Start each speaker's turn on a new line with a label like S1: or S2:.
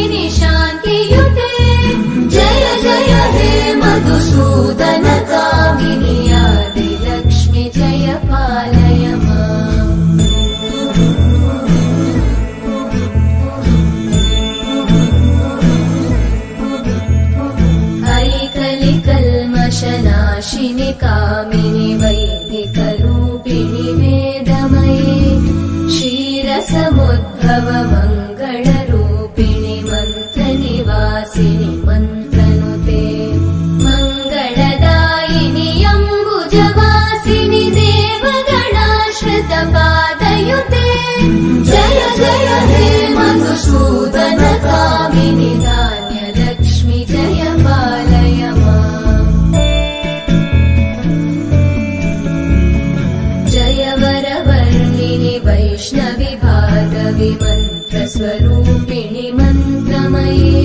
S1: रूपिणि शान्तियुते जय जय हे मधुसूदन कामिनि आदिलक्ष्मि जय पालय माम् ऐकलिकल्मषनाशिनि कामिनि वैदिकरूपिणि वेदमये क्षीरसमुद्भव मङ्गलरूपिणि मन्त्रनिवासिनि मन्त्रनुते मङ्गलदायिनि अम्बुजवासिनि देवगणाश्रितपादयुते जय जय हे मधुसूदन कामिनि धान्यलक्ष्मि जय पालय माम् जय वरवर्णिनि वैष्णवि भार्गवि मन्त्रस्वरूपिणि मन्त्रमये